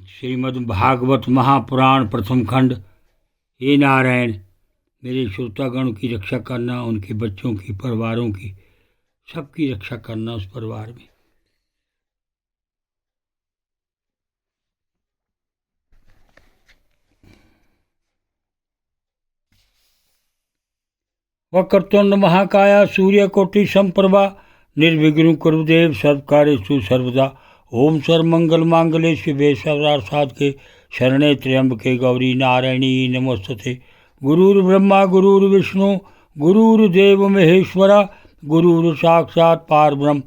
श्रीमद् भागवत महापुराण प्रथम खंड। हे नारायण, मेरे श्रोतागण की रक्षा करना, उनके बच्चों की, परिवारों की, सबकी रक्षा करना उस परिवार में। वक्रतुंड महाकाया सूर्यकोटि संप्रभा निर्विघ्नं कुरुदेव सर्वकार्येषु सर्वदा। ओम सर्वमंगल मांगल्ये शिवे सर्वार्थसाधके शरणे त्र्यंबके गौरी नारायणी नमोस्तुते। गुरुर्ब्रह्मा गुरुर्विष्णु गुरुर्देव महेश्वरा गुरुर् साक्षात् परब्रह्म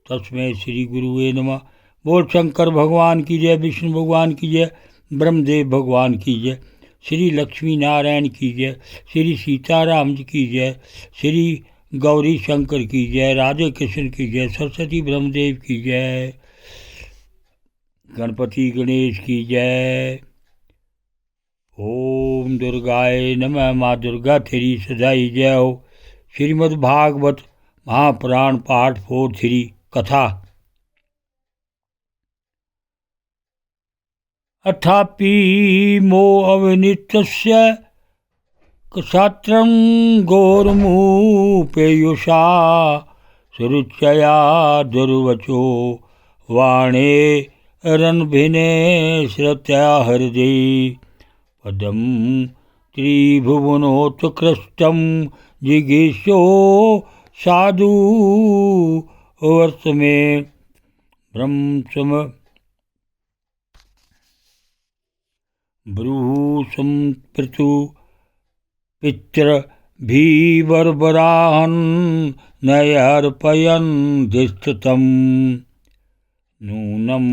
तस्मै श्री गुरुवे नमः। बोल शंकर भगवान की जय, विष्णु भगवान की जय, ब्रह्मदेव भगवान की जय, श्री लक्ष्मी नारायण की जय, श्री सीताराम जी की जय, श्री गौरी शंकर की जय, राधे कृष्ण की जय, सरस्वती ब्रह्मदेव की जय, गणपति गणेश की जय। ओम दुर्गाय नमः। माँ दुर्गा तेरी सदाई जय हो। श्रीमद् भागवत महापुराण पाठ 4-3 कथा। अथापि मो अवनितस्य क्षात्रं घोरमुपेयुषा सुरुच्यया दुर्वचो वाणे रन्भिने श्रुत्या हृदि पदं त्रिभुवनोत्कृष्टं जिगीषो साधु वर्ष में ब्रह्मसम ब्रूसंप्रतु पित्र भीवरबराहन नयर्पयन् धिष्ठितं नूनं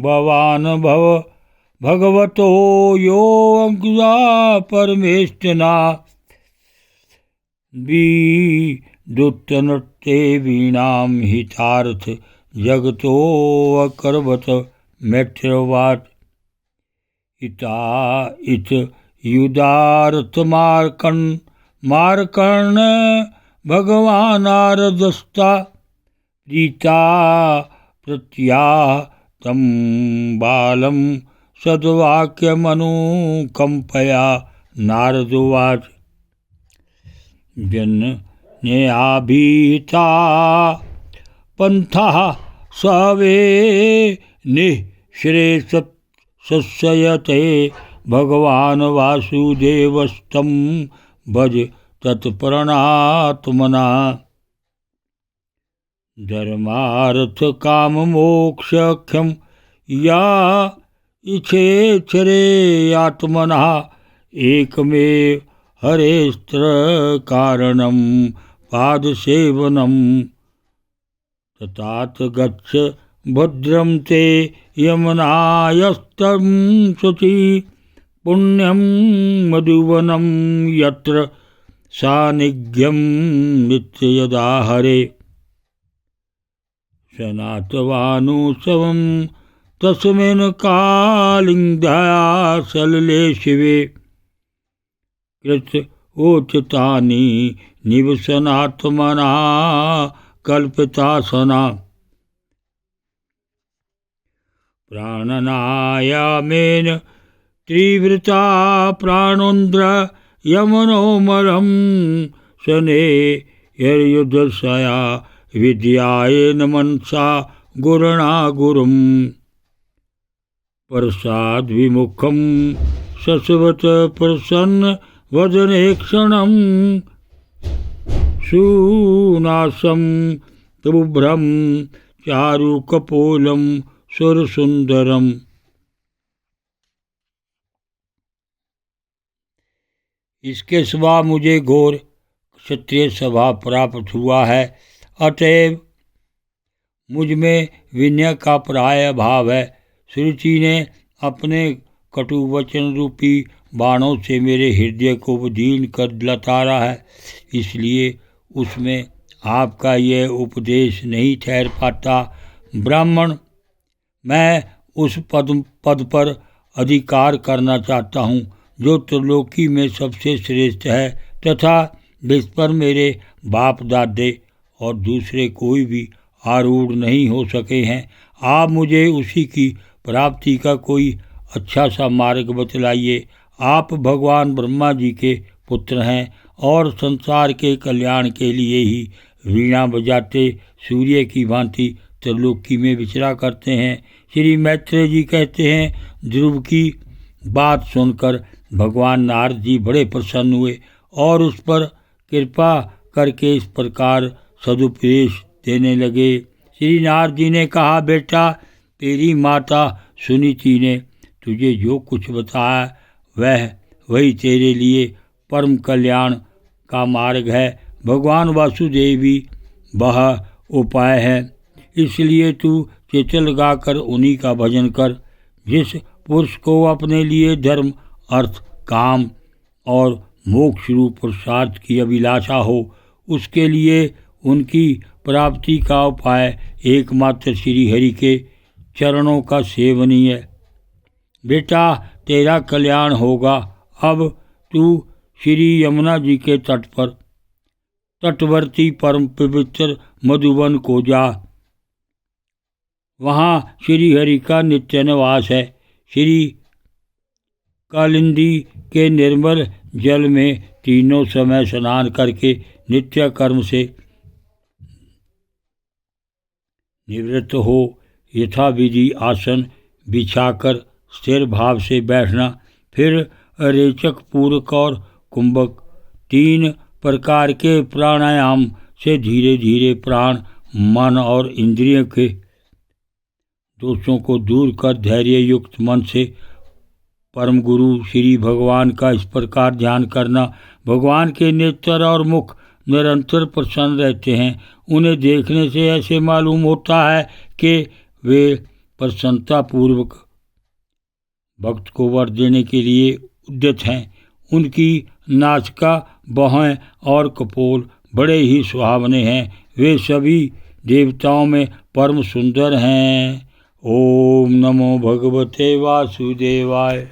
भवान् भव भगवतो यो अज्ञा परमेष्टना विदुत्तनृत्ते वीणां हितार्थ जगतो अकर्वत मैत्र्यवात् इता इत युदार्थ मार्कर्ण भगवानारदस्ता प्रीता प्रत्या तं बालं सद्वाक्यमनुकम्पया नारदोवाच जन्ययाभीता पंथः सवे निःश्रेषत्सस्यते भगवान् वासुदेवस्तं भज तत्परणात्मना धर्मार्थ काम मोक्षख्यं या इच्छेच्छरे आत्मनः एकमेव हरेस्त्र कारणं पादसेवनं ततात गच्छ भद्रं ते यमुनायस्तं शुचि पुण्यं मधुवनं यत्र सानिध्यं नित्ययदा हरे सनातवानुसवं तस्मिन् कालिन्ध्या सलिले शिवे कृत ओचितानि निवसनात्मना कल्पितासना प्राणनायामेन त्रिवृता प्राणोन्द्र यमनोमरं शने यर्युधसया विद्यायेन मनसा गुरुणा गुरुं प्रसाद विमुखं शश्वत प्रसन्न वदने क्षणं सुनासं तुभ्रं चारुकपोलं सुरसुंदरम। इसके सिवा मुझे घोर क्षत्रिय स्वभाव प्राप्त हुआ है, अतएव मुझ में विनय का प्राय भाव है। सुरुचि ने अपने कटु वचन रूपी बाणों से मेरे हृदय को विदीर्ण कर लताड़ा है, इसलिए उसमें आपका यह उपदेश नहीं ठहर पाता। ब्राह्मण, मैं उस पद पर अधिकार करना चाहता हूँ जो त्रिलोकी में सबसे श्रेष्ठ है तथा जिस पर मेरे बाप दादे और दूसरे कोई भी आरूढ़ नहीं हो सके हैं। आप मुझे उसी की प्राप्ति का कोई अच्छा सा मार्ग बतलाइए। आप भगवान ब्रह्मा जी के पुत्र हैं और संसार के कल्याण के लिए ही वीणा बजाते सूर्य की भांति त्रिलोकी में विचरा करते हैं। श्री मैत्रेय जी कहते हैं, ध्रुव की बात सुनकर भगवान नारद जी बड़े प्रसन्न हुए और उस पर कृपा करके इस प्रकार सदुपदेश देने लगे। श्री नारद जी ने कहा, बेटा, तेरी माता सुनीति ने तुझे जो कुछ बताया वही तेरे लिए परम कल्याण का मार्ग है। भगवान वासुदेवी वह उपाय है, इसलिए तू चितल गाकर उन्हीं का भजन कर। जिस पुरुष को अपने लिए धर्म, अर्थ, काम और मोक्ष रूप पुरुषार्थ की अभिलाषा हो, उसके लिए उनकी प्राप्ति का उपाय एकमात्र श्री हरि के चरणों का सेवन ही है। बेटा, तेरा कल्याण होगा। अब तू श्री यमुना जी के तट पर तटवर्ती परम पवित्र मधुवन को जा। वहाँ श्री हरि का नित्य निवास है। श्री कालिंदी के निर्मल जल में तीनों समय स्नान करके नित्य कर्म से निवृत्त हो। यथाविधि आसन बिछाकर स्थिर भाव से बैठना। फिर रेचक, पूरक और कुंभक 3 प्रकार के प्राणायाम से धीरे धीरे प्राण, मन और इंद्रियों के दोषों को दूर कर धैर्य युक्त मन से परम गुरु श्री भगवान का इस प्रकार ध्यान करना। भगवान के नेत्र और मुख निरंतर प्रसन्न रहते हैं। उन्हें देखने से ऐसे मालूम होता है कि वे प्रसन्नतापूर्वक भक्त को वर देने के लिए उद्यत हैं। उनकी नासिका, बाहें और कपोल बड़े ही सुहावने हैं। वे सभी देवताओं में परम सुंदर हैं। ओम नमो भगवते वासुदेवाय।